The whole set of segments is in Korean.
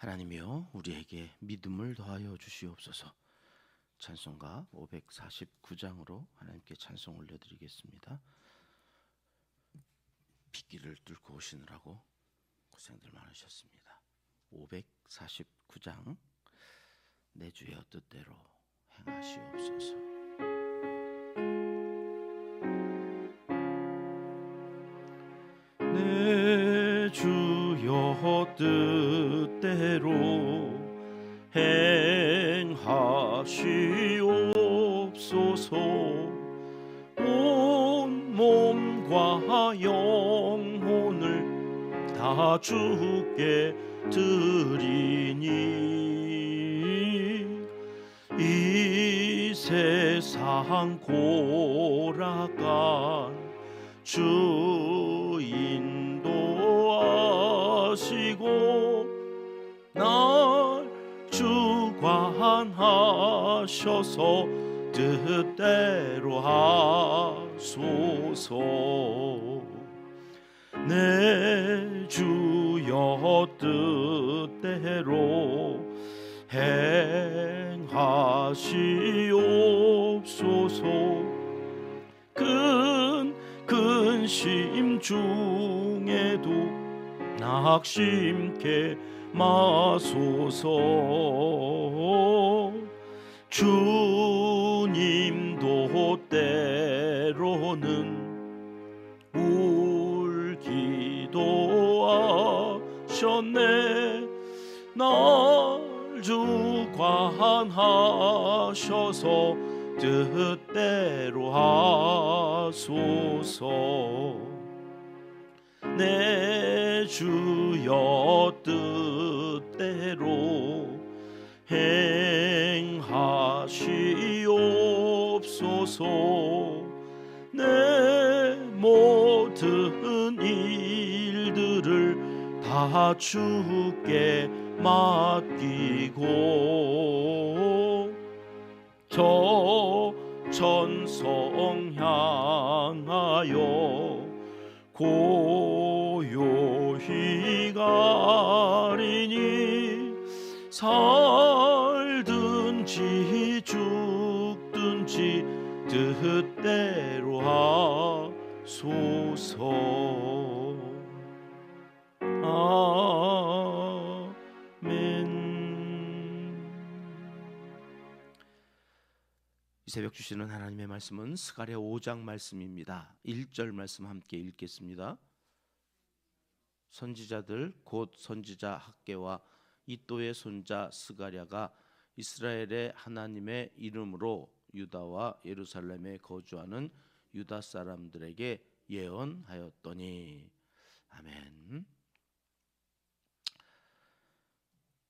하나님이여 우리에게 믿음을 더하여 주시옵소서. 찬송가 549장으로 하나님께 찬송 올려드리겠습니다. 빗길을 뚫고 오시느라고 고생들 많으셨습니다. 549장 내 주의 뜻대로 행하시옵소서. 내 주여 뜻대로 행하시옵소서. 온 몸과 영혼을 다 주께 드리니 이 세상 고락간 주 인도하시고 날 주관하셔서 뜻대로 하소서. 내 주여 뜻대로 행하시옵소서. 큰 근심 중에도 낙심케 마소서. 주님도 때로는 울기도 하셨네. 날 주관하셔서 뜻대로 하소서. 내 주여 뜻대로 행하시옵소서. 내 모든 일들을 다 주께 맡기고 저 천성 향하여 고요히 가리니 살든지 죽든지 뜻대로 하소서. 아멘. 이 새벽 주시는 하나님의 말씀은 스가랴 5장 말씀입니다. 1절 말씀 함께 읽겠습니다. 선지자들 곧 선지자 학개와 이또의 손자 스가랴가 이스라엘의 하나님의 이름으로 유다와 예루살렘에 거주하는 유다 사람들에게 예언하였더니. 아멘.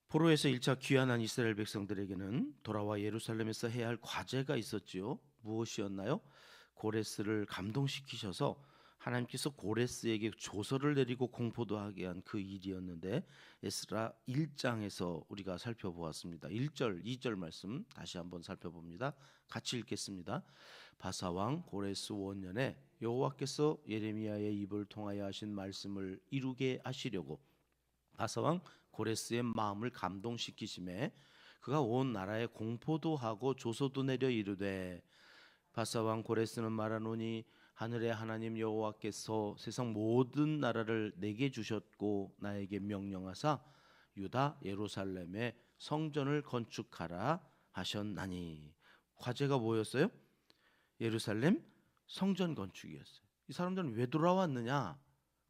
포로에서 1차 귀환한 이스라엘 백성들에게는 돌아와 예루살렘에서 해야 할 과제가 있었지요. 무엇이었나요? 고레스를 감동시키셔서 하나님께서 고레스에게 조서를 내리고 공포도 하게 한 그 일이었는데, 에스라 1장에서 우리가 살펴보았습니다. 1절, 2절 말씀 다시 한번 살펴봅니다. 같이 읽겠습니다. 바사왕 고레스 원년에 여호와께서 예레미야의 입을 통하여 하신 말씀을 이루게 하시려고 바사왕 고레스의 마음을 감동시키심에 그가 온 나라에 공포도 하고 조서도 내려 이르되, 바사왕 고레스는 말하노니 하늘의 하나님 여호와께서 세상 모든 나라를 내게 주셨고 나에게 명령하사 유다 예루살렘에 성전을 건축하라 하셨나니. 과제가 뭐였어요? 예루살렘 성전 건축이었어요. 이 사람들은 왜 돌아왔느냐?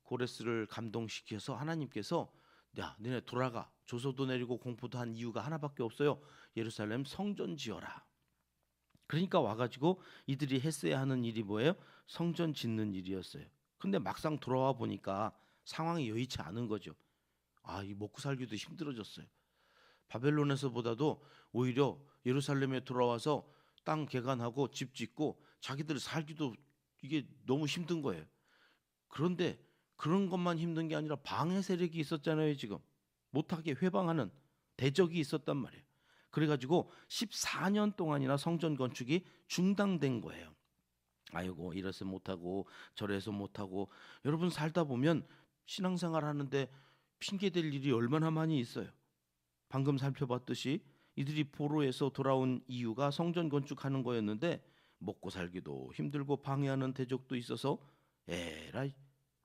고레스를 감동시켜서 하나님께서 야, 너네 돌아가. 조서도 내리고 공포도 한 이유가 하나밖에 없어요. 예루살렘 성전 지어라. 그러니까 와가지고 이들이 했어야 하는 일이 뭐예요? 성전 짓는 일이었어요. 근데 막상 돌아와 보니까 상황이 여의치 않은 거죠. 이 먹고 살기도 힘들어졌어요. 바벨론에서보다도 오히려 예루살렘에 돌아와서 땅 개간하고 집 짓고 자기들 살기도 이게 너무 힘든 거예요. 그런데 그런 것만 힘든 게 아니라 방해 세력이 있었잖아요. 지금 못하게 회방하는 대적이 있었단 말이에요. 그래가지고 14년 동안이나 성전 건축이 중단된 거예요. 아이고, 이래서 못하고 저래서 못하고. 여러분 살다 보면 신앙생활 하는데 핑계댈 일이 얼마나 많이 있어요. 방금 살펴봤듯이 이들이 포로에서 돌아온 이유가 성전 건축하는 거였는데 먹고 살기도 힘들고 방해하는 대적도 있어서 에라이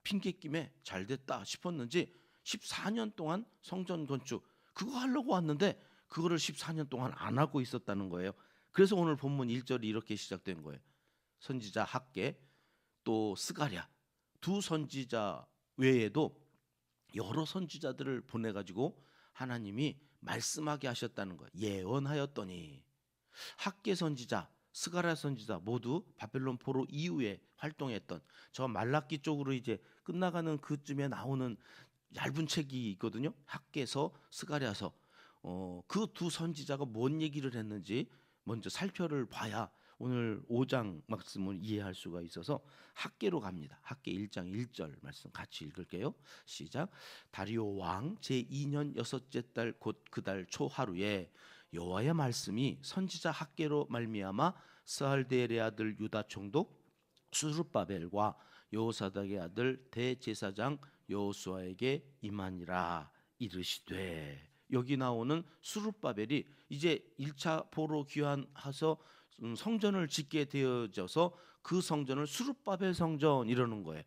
핑계김에 잘됐다 싶었는지 14년 동안 성전 건축 그거 하려고 왔는데 그거를 14년 동안 안 하고 있었다는 거예요. 그래서 오늘 본문 1절이 이렇게 시작된 거예요. 선지자 학개 또 스가랴 두 선지자 외에도 여러 선지자들을 보내가지고 하나님이 말씀하게 하셨다는 거예요. 예언하였더니 학개 선지자, 스가랴 선지자 모두 바벨론 포로 이후에 활동했던 저 말라기 쪽으로 이제 끝나가는 그쯤에 나오는 얇은 책이 있거든요. 학개서, 스가랴서. 그 두 선지자가 뭔 얘기를 했는지 먼저 살펴를 봐야 오늘 5장 말씀을 이해할 수가 있어서 학개로 갑니다. 학개 1장 1절 말씀 같이 읽을게요. 시작. 다리오 왕 제2년 여섯째 달 곧 그 달 초하루에 여호와의 말씀이 선지자 학개로 말미암아 스알디엘의 아들 유다 총독 수룹바벨과 여호사닥의 아들 대제사장 여호수아에게 임하니라. 이르시되 여기 나오는 수룹바벨이 이제 1차 포로 귀환해서 성전을 짓게 되어져서 그 성전을 수룹바벨 성전 이러는 거예요.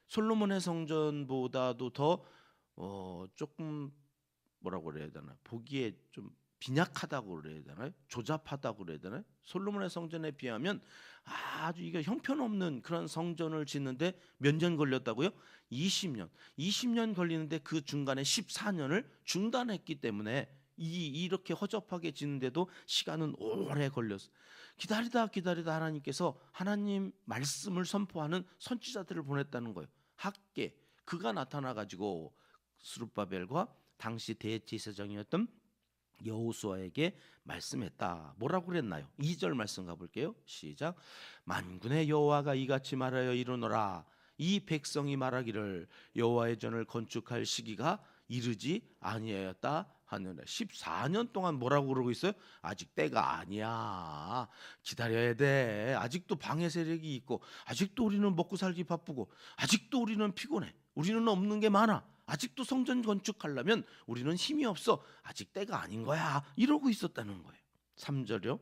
솔로몬의 성전보다도 더 조금 뭐라고 그래야 되나 보기에 좀 빈약하다고 그래야 되나요? 조잡하다고 그래야 되나요? 솔로몬의 성전에 비하면 아주 이게 형편없는 그런 성전을 짓는데 몇 년 걸렸다고요? 20년. 20년 걸리는데 그 중간에 14년을 중단했기 때문에 이렇게 허접하게 짓는데도 시간은 오래 걸렸어요. 기다리다 하나님께서 하나님 말씀을 선포하는 선지자들을 보냈다는 거예요. 학개 그가 나타나 가지고 스룹바벨과 당시 대제사장이었던 여호수아에게 말씀했다. 뭐라고 그랬나요? 2절 말씀 가볼게요. 시작. 만군의 여호와가 이같이 말하여 이르노라. 이 백성이 말하기를 여호와의 전을 건축할 시기가 이르지 아니하였다 하느라. 14년 동안 뭐라고 그러고 있어요? 아직 때가 아니야. 기다려야 돼. 아직도 방해 세력이 있고 아직도 우리는 먹고 살기 바쁘고 아직도 우리는 피곤해. 우리는 없는 게 많아. 아직도 성전 건축하려면 우리는 힘이 없어. 아직 때가 아닌 거야. 이러고 있었다는 거예요. 3절요.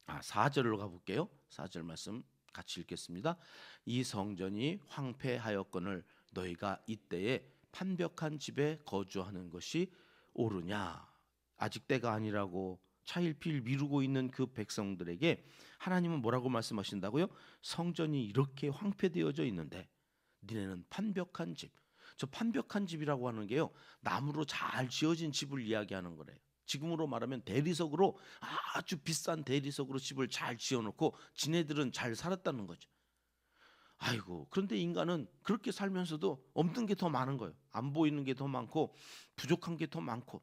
4절로 가볼게요. 4절 말씀 같이 읽겠습니다. 이 성전이 황폐하였거늘 너희가 이때에 판벽한 집에 거주하는 것이 옳으냐. 아직 때가 아니라고 차일피일 미루고 있는 그 백성들에게 하나님은 뭐라고 말씀하신다고요? 성전이 이렇게 황폐되어져 있는데 니네는 판벽한 집. 저 판벽한 집이라고 하는 게요, 나무로 잘 지어진 집을 이야기하는 거래요. 지금으로 말하면 대리석으로 아주 비싼 대리석으로 집을 잘 지어놓고 지네들은 잘 살았다는 거죠. 아이고, 그런데 인간은 그렇게 살면서도 없는 게 더 많은 거예요. 안 보이는 게 더 많고 부족한 게 더 많고.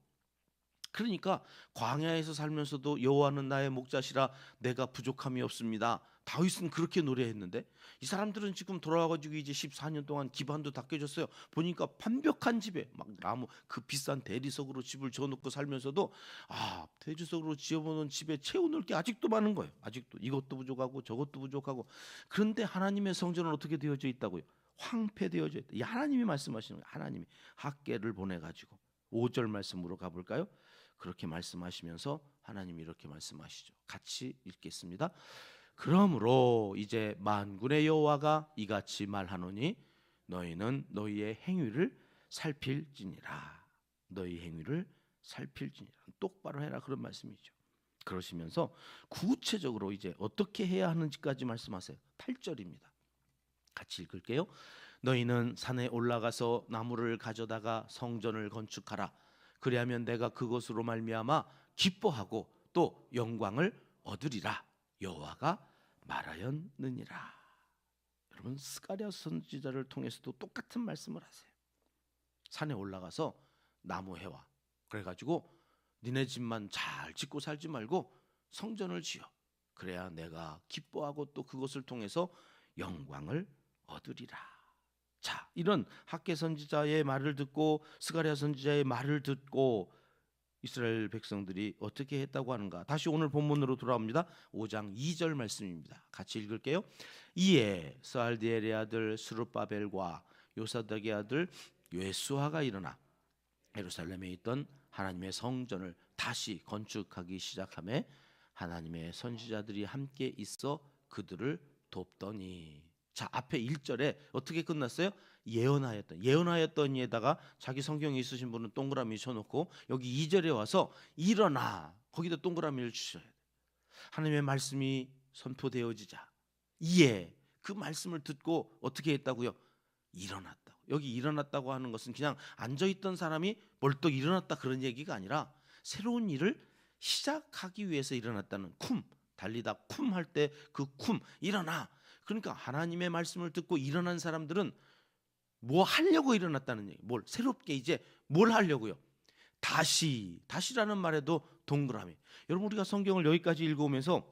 그러니까 광야에서 살면서도 여호와는 나의 목자시라 내가 부족함이 없습니다. 다윗은 그렇게 노래했는데 이 사람들은 지금 돌아와가지고 이제 14년 동안 기반도 다 깨졌어요. 보니까 판벽한 집에 막 나무 그 비싼 대리석으로 집을 지어놓고 살면서도 대리석으로 지어보는 집에 채워놓을 게 아직도 많은 거예요. 아직도 이것도 부족하고 저것도 부족하고. 그런데 하나님의 성전은 어떻게 되어져 있다고요? 황폐되어져 있다. 이 하나님이 말씀하시는 거예요. 하나님이 학개를 보내가지고 5절 말씀으로 가볼까요? 그렇게 말씀하시면서 하나님이 이렇게 말씀하시죠. 같이 읽겠습니다. 그러므로 이제 만군의 여호와가 이같이 말하노니 너희는 너희의 행위를 살필지니라. 너희 행위를 살필지니라. 똑바로 해라 그런 말씀이죠. 그러시면서 구체적으로 이제 어떻게 해야 하는지까지 말씀하세요. 8절입니다. 같이 읽을게요. 너희는 산에 올라가서 나무를 가져다가 성전을 건축하라. 그리하면 내가 그것으로 말미암아 기뻐하고 또 영광을 얻으리라. 여호와가 말하였느니라. 여러분 스가랴 선지자를 통해서도 똑같은 말씀을 하세요. 산에 올라가서 나무 해와. 그래가지고 니네 집만 잘 짓고 살지 말고 성전을 지어. 그래야 내가 기뻐하고 또 그것을 통해서 영광을 얻으리라. 자, 이런 학개 선지자의 말을 듣고 스가랴 선지자의 말을 듣고 이스라엘 백성들이 어떻게 했다고 하는가? 다시 오늘 본문으로 돌아옵니다. 5장 2절 말씀입니다. 같이 읽을게요. 이에 스알디엘의 아들 스룹바벨과 요사닥의 아들 예수아가 일어나 예루살렘에 있던 하나님의 성전을 다시 건축하기 시작하며 하나님의 선지자들이 함께 있어 그들을 돕더니. 자, 앞에 1절에 어떻게 끝났어요? 예언하였더니에다가 자기 성경에 있으신 분은 동그라미 쳐놓고 여기 2절에 와서 일어나, 거기다 동그라미를 주셔야 돼요. 하나님의 말씀이 선포되어지자 이에 그 말씀을 듣고 어떻게 했다고요? 일어났다고. 여기 일어났다고 하는 것은 그냥 앉아있던 사람이 벌떡 일어났다 그런 얘기가 아니라 새로운 일을 시작하기 위해서 일어났다는, 달리다 할 때 그 일어나. 그러니까 하나님의 말씀을 듣고 일어난 사람들은 뭐 하려고 일어났다는 얘기. 뭘 새롭게 이제 뭘 하려고요? 다시라는 말에도 동그라미. 여러분, 우리가 성경을 여기까지 읽어오면서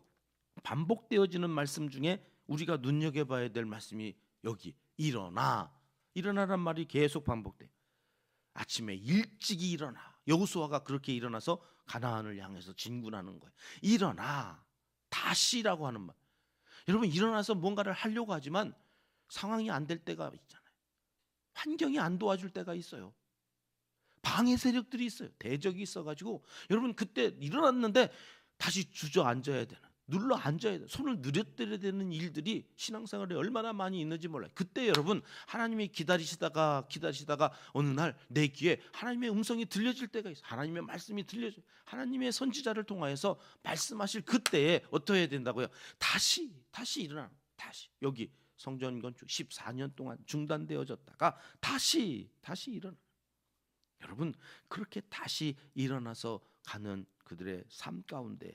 반복되어지는 말씀 중에 우리가 눈여겨봐야 될 말씀이 여기 일어나란 말이 계속 반복돼요. 아침에 일찍이 일어나. 여호수아가 그렇게 일어나서 가나안을 향해서 진군하는 거예요. 일어나, 다시라고 하는 말. 여러분, 일어나서 뭔가를 하려고 하지만 상황이 안 될 때가 있잖아요. 환경이 안 도와줄 때가 있어요. 방해 세력들이 있어요. 대적이 있어가지고 여러분, 그때 일어났는데 다시 주저앉아야 되는, 눌러 앉아야 되는, 손을 느려뜨려야 되는 일들이 신앙생활에 얼마나 많이 있는지 몰라요. 그때 여러분, 하나님이 기다리시다가 어느 날 내 귀에 하나님의 음성이 들려질 때가 있어요. 하나님의 말씀이 들려져요. 하나님의 선지자를 통하여서 말씀하실 그때에 어떻게 해야 된다고요? 다시 일어나. 다시 여기 성전 건축 14년 동안 중단되어졌다가 다시 일어나. 여러분, 그렇게 다시 일어나서 가는 그들의 삶 가운데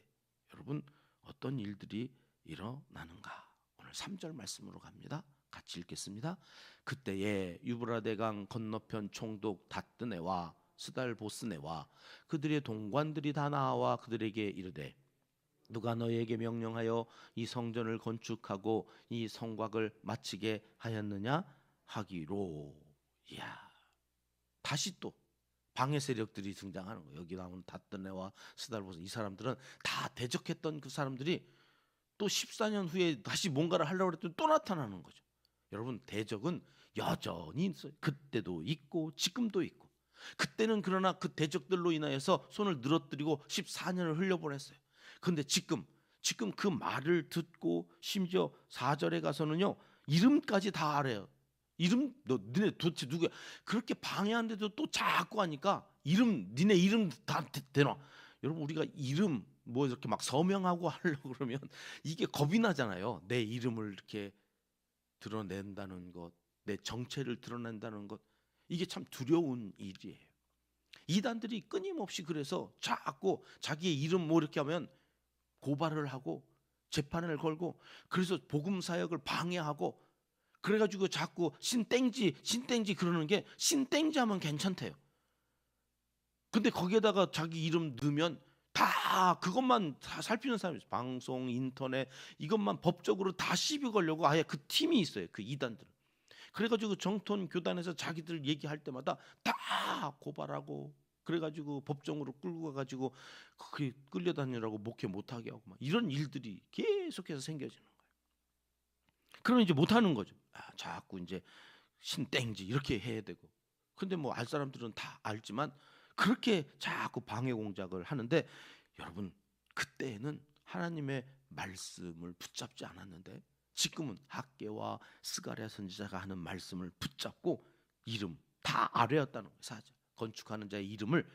여러분, 어떤 일들이 일어나는가? 오늘 3절 말씀으로 갑니다. 같이 읽겠습니다. 그때에 유브라데강 건너편 총독 다뜨네와 스달보스네와 그들의 동관들이 다 나와 그들에게 이르되, 누가 너에게 명령하여 이 성전을 건축하고 이 성곽을 마치게 하였느냐 하기로. 이야, 다시 또 방해 세력들이 등장하는 거예요. 여기 나오는 다뜨네와 스달보스, 이 사람들은 다 대적했던 그 사람들이 또 14년 후에 다시 뭔가를 하려고 했더니 또 나타나는 거죠. 여러분, 대적은 여전히 있어요. 그때도 있고 지금도 있고. 그때는 그러나 그 대적들로 인하여서 손을 늘어뜨리고 14년을 흘려보냈어요. 그런데 지금 그 말을 듣고 심지어 4절에 가서는요, 이름까지 다 알아요. 이름, 너네 도대체 누구야? 그렇게 방해하는데도 또 자꾸 하니까 니네 이름 다 대놔. 여러분, 우리가 이름 뭐 이렇게 막 서명하고 하려고 그러면 이게 겁이 나잖아요. 내 이름을 이렇게 드러낸다는 것, 내 정체를 드러낸다는 것, 이게 참 두려운 일이에요. 이단들이 끊임없이 그래서 자꾸 자기의 이름 뭐 이렇게 하면 고발을 하고 재판을 걸고, 그래서 복음 사역을 방해하고, 그래가지고 자꾸 신땡지 그러는 게, 신땡지 하면 괜찮대요. 근데 거기에다가 자기 이름 넣으면 다 그것만 다 살피는 사람이 있어요. 방송, 인터넷, 이것만 법적으로 다 시비 걸려고 아예 그 팀이 있어요. 그 이단들은. 그래가지고 정통 교단에서 자기들 얘기할 때마다 다 고발하고, 그래가지고 법정으로 끌고 가가지고 끌려다니라고 목회 못하게 하고 막 이런 일들이 계속해서 생겨지는 거예요. 그러면 이제 못하는 거죠. 자꾸 이제 신땡지 이렇게 해야 되고. 근데 뭐 알 사람들은 다 알지만 그렇게 자꾸 방해 공작을 하는데, 여러분, 그때에는 하나님의 말씀을 붙잡지 않았는데 지금은 학개와 스가랴 선지자가 하는 말씀을 붙잡고 이름 다 알아였다는 거예요. 사자 건축하는 자의 이름을,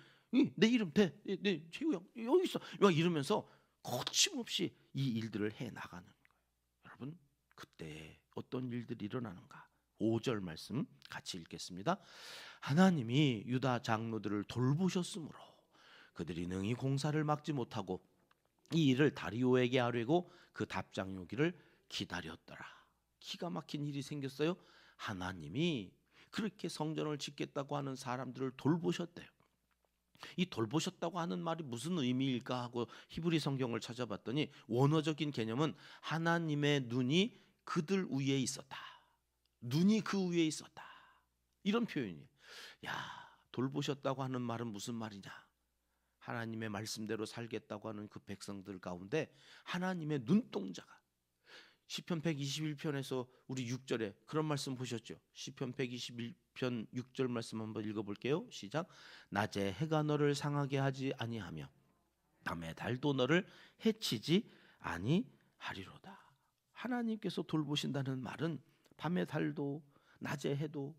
내 이름 내 최우 형 여기 있어 막 이러면서 거침없이 이 일들을 해 나가는 거예요. 여러분, 그때 어떤 일들이 일어나는가? 5절 말씀 같이 읽겠습니다. 하나님이 유다 장로들을 돌보셨으므로 그들이 능히 공사를 막지 못하고 이 일을 다리오에게 아뢰고 그 답장요기를 기다렸더라. 기가 막힌 일이 생겼어요. 하나님이 그렇게 성전을 짓겠다고 하는 사람들을 돌보셨대요. 이 돌보셨다고 하는 말이 무슨 의미일까 하고 히브리 성경을 찾아봤더니 원어적인 개념은 하나님의 눈이 그들 위에 있었다. 눈이 그 위에 있었다. 이런 표현이에요. 야, 돌보셨다고 하는 말은 무슨 말이냐? 하나님의 말씀대로 살겠다고 하는 그 백성들 가운데 하나님의 눈동자가, 시편 121편에서 우리 6절에 그런 말씀 보셨죠? 시편 121편 6절 말씀 한번 읽어볼게요. 시작. 낮에 해가 너를 상하게 하지 아니하며 밤에 달도 너를 해치지 아니하리로다. 하나님께서 돌보신다는 말은 밤에 달도 낮에 해도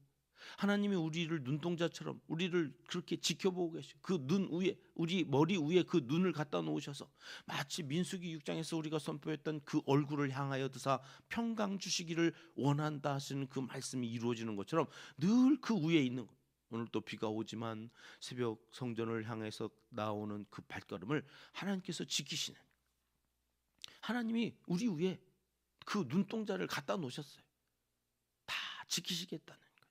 하나님이 우리를 눈동자처럼 우리를 그렇게 지켜보고 계시고 그 눈 위에 우리 머리 위에 그 눈을 갖다 놓으셔서 마치 민수기 6장에서 우리가 선포했던 그 얼굴을 향하여 드사 평강 주시기를 원한다 하시는 그 말씀이 이루어지는 것처럼 늘 그 위에 있는 것. 오늘 또 비가 오지만 새벽 성전을 향해서 나오는 그 발걸음을 하나님께서 지키시는, 하나님이 우리 위에 그 눈동자를 갖다 놓으셨어요. 다 지키시겠다는 거죠.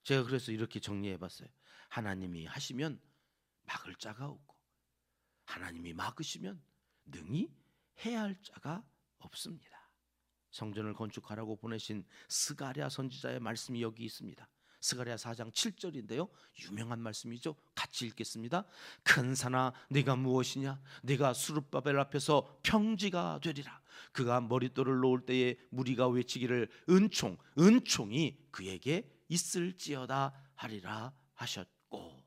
제가 그래서 이렇게 정리해봤어요. 하나님이 하시면 막을 자가 없고 하나님이 막으시면 능히 해할 자가 없습니다. 성전을 건축하라고 보내신 스가랴 선지자의 말씀이 여기 있습니다. 스가랴 4장 7절인데요. 유명한 말씀이죠. 같이 읽겠습니다. 큰 산아 네가 무엇이냐? 네가 수룹바벨 앞에서 평지가 되리라. 그가 머릿돌을 놓을 때에 무리가 외치기를 은총, 은총이 그에게 있을지어다 하리라 하셨고,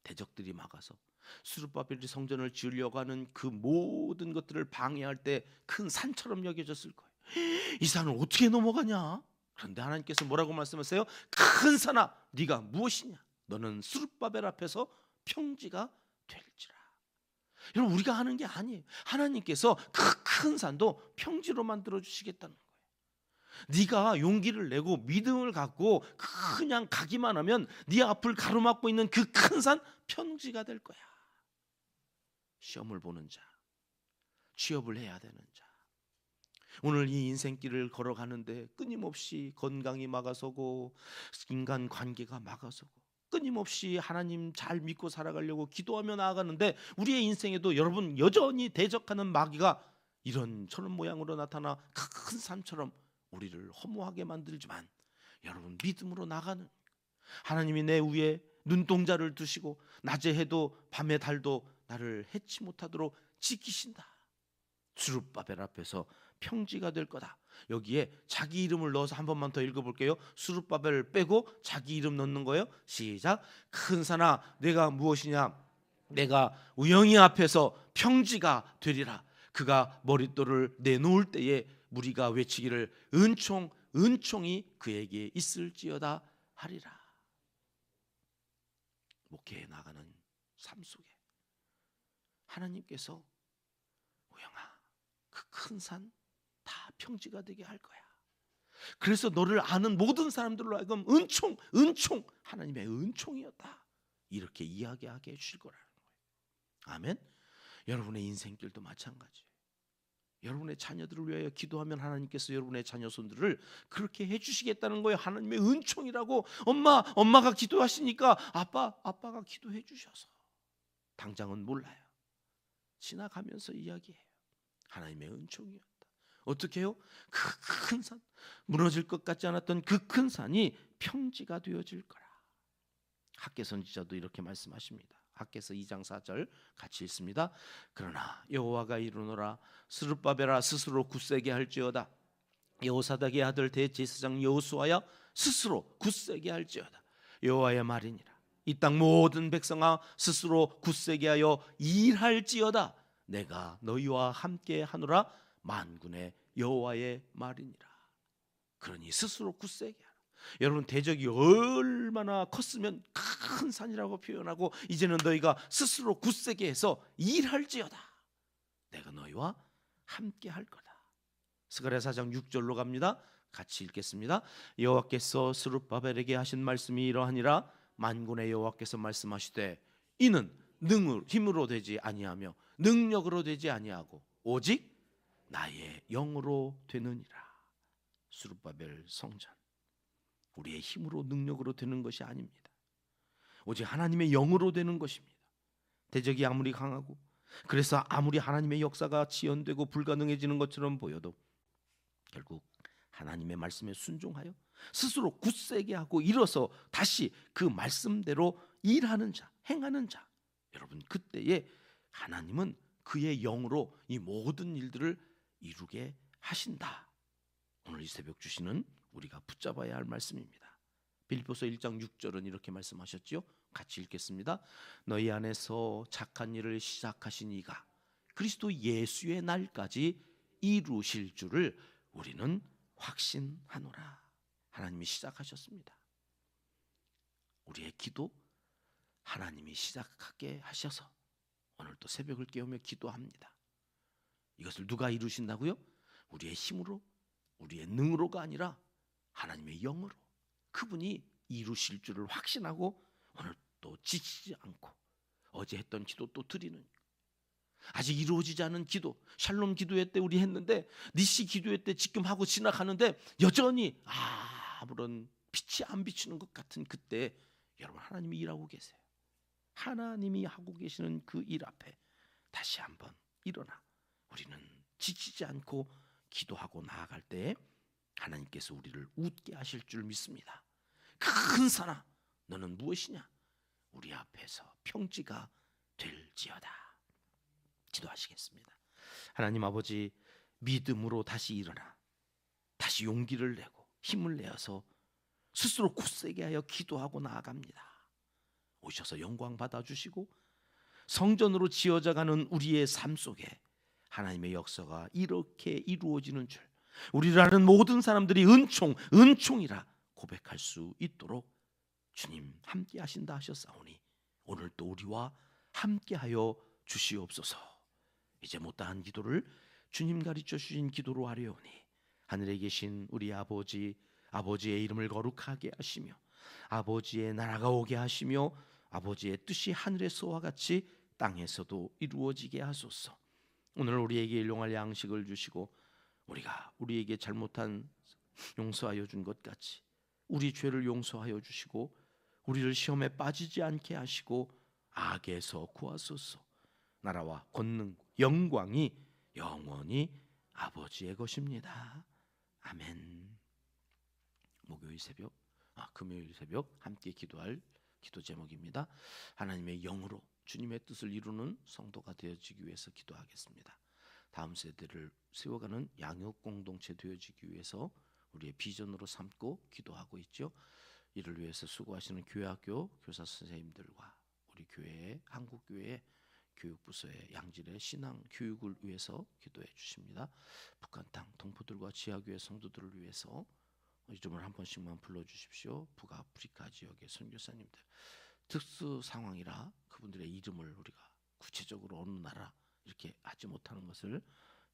대적들이 막아서 수룹바벨이 성전을 지으려고 하는 그 모든 것들을 방해할 때 큰 산처럼 여겨졌을 거예요. 이 산을 어떻게 넘어가냐? 그런데 하나님께서 뭐라고 말씀하세요? 큰 산아 네가 무엇이냐? 너는 수룹바벨 앞에서 평지가 될지라. 여러분, 우리가 하는 게 아니에요. 하나님께서 그 큰 산도 평지로 만들어 주시겠다는 거예요. 네가 용기를 내고 믿음을 갖고 그냥 가기만 하면 네 앞을 가로막고 있는 그 큰 산 평지가 될 거야. 시험을 보는 자, 취업을 해야 되는 자, 오늘 이 인생길을 걸어가는데 끊임없이 건강이 막아서고 인간 관계가 막아서고 끊임없이 하나님 잘 믿고 살아가려고 기도하며 나아가는데 우리의 인생에도 여러분 여전히 대적하는 마귀가 이런 저런 모양으로 나타나 큰 산처럼 우리를 허무하게 만들지만, 여러분 믿음으로 나가는, 하나님이 내 위에 눈동자를 두시고 낮에 해도 밤에 달도 나를 해치 못하도록 지키신다. 수룹바벨 앞에서 평지가 될 거다. 여기에 자기 이름을 넣어서 한 번만 더 읽어볼게요. 수룹바벨 빼고 자기 이름 넣는 거예요. 시작. 큰 산아 내가 무엇이냐? 내가 우영이 앞에서 평지가 되리라. 그가 머릿돌을 내놓을 때에 무리가 외치기를 은총, 은총이 그에게 있을지어다 하리라. 목회에 나가는 삶 속에 하나님께서 우영아 그 큰 산 다 평지가 되게 할 거야. 그래서 너를 아는 모든 사람들로 하여금 은총, 은총, 하나님의 은총이었다, 이렇게 이야기하게 해주실 거라는 거예요. 아멘. 여러분의 인생길도 마찬가지예요. 여러분의 자녀들을 위하여 기도하면 하나님께서 여러분의 자녀 손들을 그렇게 해주시겠다는 거예요. 하나님의 은총이라고. 엄마가 기도하시니까 아빠가 기도해 주셔서, 당장은 몰라요. 지나가면서 이야기해요. 하나님의 은총이었다. 어떻게 해요? 그 큰 산, 무너질 것 같지 않았던 그 큰 산이 평지가 되어질 거라. 학개 선지자도 이렇게 말씀하십니다. 학개서 2장 4절 같이 읽습니다. 그러나 여호와가 이르노라 스룹바벨아 스스로 굳세게 할지어다. 여호사닥의 아들 대제사장 여호수아야 스스로 굳세게 할지어다. 여호와의 말이니라. 이 땅 모든 백성아 스스로 굳세게 하여 일할지어다. 내가 너희와 함께 하노라. 만군의 여호와의 말이니라. 그러니 스스로 굳세게 하라. 여러분 대적이 얼마나 컸으면 큰 산이라고 표현하고, 이제는 너희가 스스로 굳세게 해서 일할지어다. 내가 너희와 함께 할 거다. 스가랴 4장 6절로 갑니다. 같이 읽겠습니다. 여호와께서 스룹바벨에게 하신 말씀이 이러하니라. 만군의 여호와께서 말씀하시되 이는 힘으로 되지 아니하며 능력으로 되지 아니하고 오직 나의 영으로 되느니라. 스룹바벨 성전, 우리의 힘으로 능력으로 되는 것이 아닙니다. 오직 하나님의 영으로 되는 것입니다. 대적이 아무리 강하고 그래서 아무리 하나님의 역사가 지연되고 불가능해지는 것처럼 보여도 결국 하나님의 말씀에 순종하여 스스로 굳세게 하고 일어서 다시 그 말씀대로 일하는 자, 행하는 자, 여러분 그때에 하나님은 그의 영으로 이 모든 일들을 이루게 하신다. 오늘 이 새벽 주시는 우리가 붙잡아야 할 말씀입니다. 빌립보서 1장 6절은 이렇게 말씀하셨지요. 같이 읽겠습니다. 너희 안에서 착한 일을 시작하신 이가 그리스도 예수의 날까지 이루실 줄을 우리는 확신하노라. 하나님이 시작하셨습니다. 우리의 기도 하나님이 시작하게 하셔서 오늘 또 새벽을 깨우며 기도합니다. 이것을 누가 이루신다고요? 우리의 힘으로, 우리의 능으로가 아니라 하나님의 영으로 그분이 이루실 줄을 확신하고 오늘 또 지치지 않고 어제 했던 기도 또 드리는, 아직 이루어지지 않은 기도, 샬롬 기도회 때 우리 했는데 니시 기도회 때 지금 하고 지나가는데 여전히 아무런 빛이 안 비추는 것 같은 그때 여러분 하나님이 일하고 계세요. 하나님이 하고 계시는 그 일 앞에 다시 한번 일어나 우리는 지치지 않고 기도하고 나아갈 때 하나님께서 우리를 웃게 하실 줄 믿습니다. 큰 산아 너는 무엇이냐? 우리 앞에서 평지가 될지어다. 기도하시겠습니다. 하나님 아버지, 믿음으로 다시 일어나 다시 용기를 내고 힘을 내어서 스스로 굳세게 하여 기도하고 나아갑니다. 오셔서 영광 받아주시고 성전으로 지어져가는 우리의 삶 속에 하나님의 역사가 이렇게 이루어지는 줄 우리를 아는 모든 사람들이 은총이라 고백할 수 있도록 주님 함께 하신다 하셨사오니 오늘 또 우리와 함께하여 주시옵소서. 이제 못다한 기도를 주님 가르쳐 주신 기도로 하려오니 하늘에 계신 우리 아버지, 아버지의 이름을 거룩하게 하시며 아버지의 나라가 오게 하시며 아버지의 뜻이 하늘에서와 같이 땅에서도 이루어지게 하소서. 오늘 우리에게 일용할 양식을 주시고 우리가 우리에게 잘못한 용서하여 준 것 같이 우리 죄를 용서하여 주시고 우리를 시험에 빠지지 않게 하시고 악에서 구하소서. 나라와 권능 영광이 영원히 아버지의 것입니다. 아멘. 금요일 새벽 함께 기도할 기도 제목입니다. 하나님의 영으로 주님의 뜻을 이루는 성도가 되어지기 위해서 기도하겠습니다. 다음 세대를 세워가는 양육 공동체 되어지기 위해서 우리의 비전으로 삼고 기도하고 있죠. 이를 위해서 수고하시는 교회학교 교사 선생님들과 우리 교회의 한국교회 교육부서의 양질의 신앙 교육을 위해서 기도해 주십니다. 북한 땅 동포들과 지하교회 성도들을 위해서 이름을 한 번씩만 불러주십시오. 북아프리카 지역의 선교사님들 특수 상황이라 그분들의 이름을 우리가 구체적으로 어느 나라 이렇게 하지 못하는 것을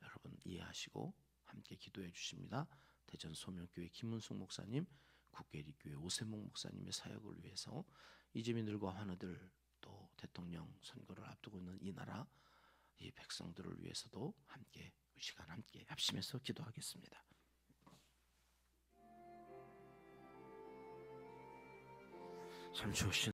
여러분 이해하시고 함께 기도해 주십니다. 대전 소명교회 김문숙 목사님, 국계리교회 오세목 목사님의 사역을 위해서 이재민들과 환우들 또 대통령 선거를 앞두고 있는 이 나라 이 백성들을 위해서도 함께 이 시간 함께 합심해서 기도하겠습니다. 참 좋으신